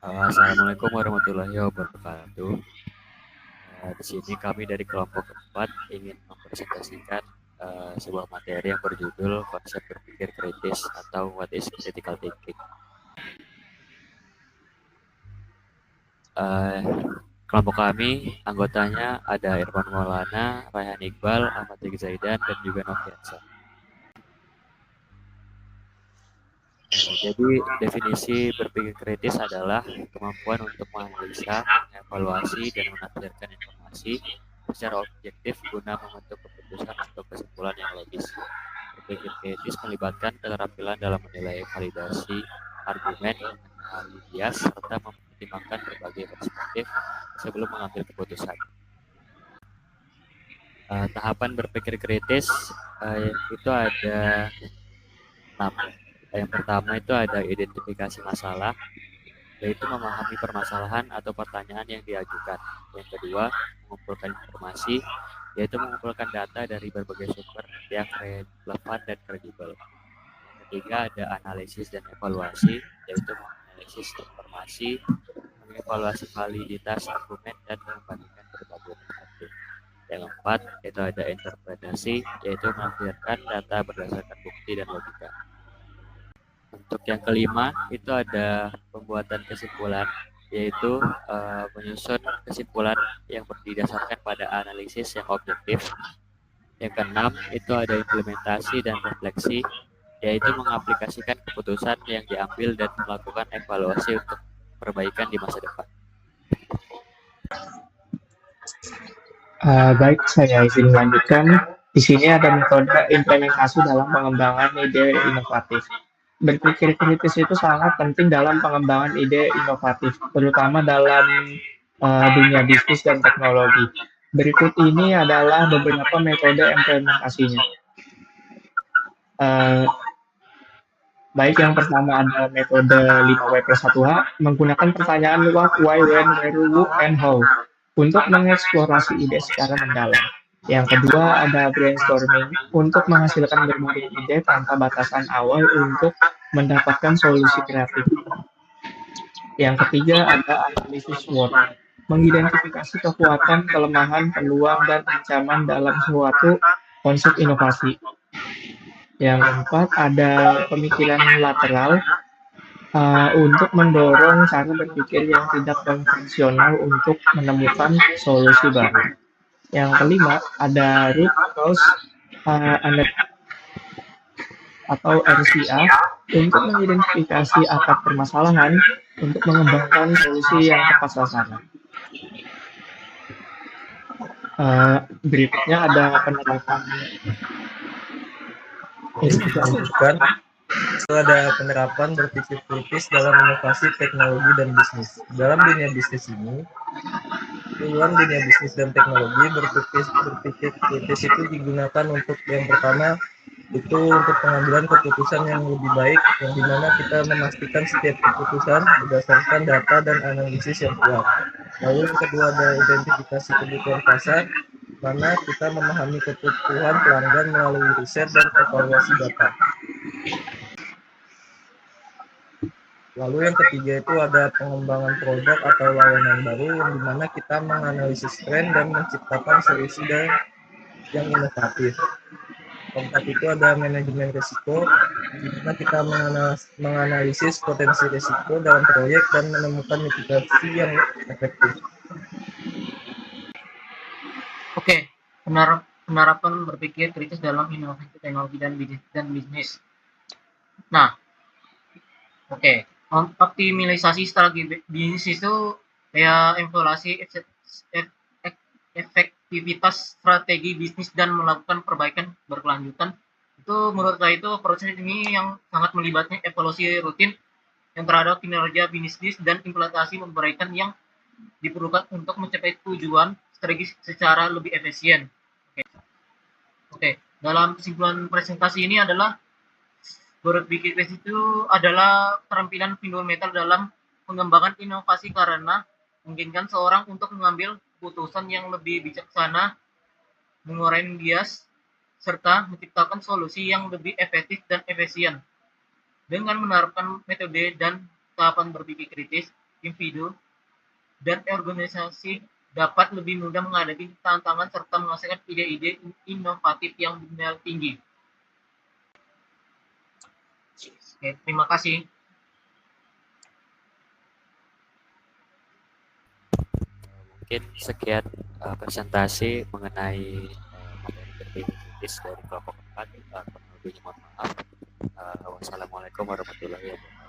Assalamualaikum warahmatullahi wabarakatuh. Di sini kami dari kelompok 4 ingin mempresentasikan sebuah materi yang berjudul konsep berpikir kritis atau what is critical thinking. Eh, Kelompok kami anggotanya ada Irfan Maulana, Rayhan Iqbal, Ahmad Rizky Zaidan, dan juga Noviansa. Jadi definisi berpikir kritis adalah kemampuan untuk menganalisa, mengevaluasi, dan menafsirkan informasi secara objektif guna membentuk keputusan atau kesimpulan yang logis. Berpikir kritis melibatkan keterampilan dalam menilai validasi argumen, mengenali bias, serta mempertimbangkan berbagai perspektif sebelum mengambil keputusan. Tahapan berpikir kritis itu ada 6. Yang pertama itu ada identifikasi masalah, yaitu memahami permasalahan atau pertanyaan yang diajukan. Yang kedua, mengumpulkan informasi, yaitu mengumpulkan data dari berbagai sumber yang relevan dan kredibel. Yang ketiga, ada analisis dan evaluasi, yaitu menganalisis informasi, mengevaluasi validitas argumen, dan membandingkan berbagai perspektif. Yang keempat, itu ada interpretasi, yaitu menafsirkan data berdasarkan bukti dan logika. Untuk yang kelima itu ada pembuatan kesimpulan, yaitu menyusun kesimpulan yang berdasarkan pada analisis yang objektif. Yang keenam itu ada implementasi dan refleksi, yaitu mengaplikasikan keputusan yang diambil dan melakukan evaluasi untuk perbaikan di masa depan. Baik, saya izin melanjutkan. Di sini ada metode implementasi dalam pengembangan ide inovatif. Berpikir kritis itu sangat penting dalam pengembangan ide inovatif, terutama dalam dunia bisnis dan teknologi. Berikut ini adalah beberapa metode implementasinya. Uh, Baik, yang pertama ada metode 5W+1H, menggunakan pertanyaan what, why, when, where, who, and how untuk mengeksplorasi ide secara mendalam. Yang kedua ada brainstorming untuk menghasilkan berbagai ide tanpa batasan awal untuk mendapatkan solusi kreatif. Yang ketiga ada analisis SWOT, mengidentifikasi kekuatan, kelemahan, peluang, dan ancaman dalam suatu konsep inovasi. Yang keempat ada pemikiran lateral untuk mendorong cara berpikir yang tidak konvensional untuk menemukan solusi baru. Yang kelima ada root cause analysis atau RCA untuk mengidentifikasi akar permasalahan untuk mengembangkan solusi yang tepat sasaran. Berikutnya ada penerapan. Itu ada penerapan berpikir kritis dalam inovasi teknologi dan bisnis. Dalam dunia bisnis ini, dalam dunia bisnis dan teknologi, berpikir kritis itu digunakan untuk yang pertama itu untuk pengambilan keputusan yang lebih baik, yang dimana kita memastikan setiap keputusan berdasarkan data dan analisis yang kuat. Lalu yang kedua ada identifikasi kebutuhan pasar, mana kita memahami kebutuhan pelanggan melalui riset dan evaluasi data. Lalu yang ketiga itu ada pengembangan produk atau layanan baru, yang dimana kita menganalisis tren dan menciptakan solusi yang inovatif. Keempat itu ada manajemen risiko, di mana kita menganalisis potensi risiko dalam proyek dan menemukan mitigasi yang efektif. Oke, penerapan berpikir kritis dalam inovasi teknologi dan bisnis. Nah, optimalisasi strategi bisnis itu kayak evaluasi efektivitas strategi bisnis dan melakukan perbaikan berkelanjutan. Itu menurut saya itu proses ini yang sangat melibatkan evaluasi rutin yang terhadap kinerja bisnis dan implementasi perbaikan yang diperlukan untuk mencapai tujuan strategi secara lebih efisien. Oke. Dalam kesimpulan presentasi ini adalah berpikir kritis itu adalah keterampilan fundamental dalam pengembangan inovasi karena memungkinkan seorang untuk mengambil keputusan yang lebih bijaksana, mengurangi bias, serta menciptakan solusi yang lebih efektif dan efisien. Dengan menerapkan metode dan tahapan berpikir kritis, individu dan organisasi dapat lebih mudah menghadapi tantangan serta menghasilkan ide-ide inovatif yang bernilai tinggi. Oke, terima kasih. Mungkin sekian presentasi mengenai materi berpikir kritis dari kelompok 4. Kurang lebihnya mohon maaf. Wassalamualaikum warahmatullahi wabarakatuh.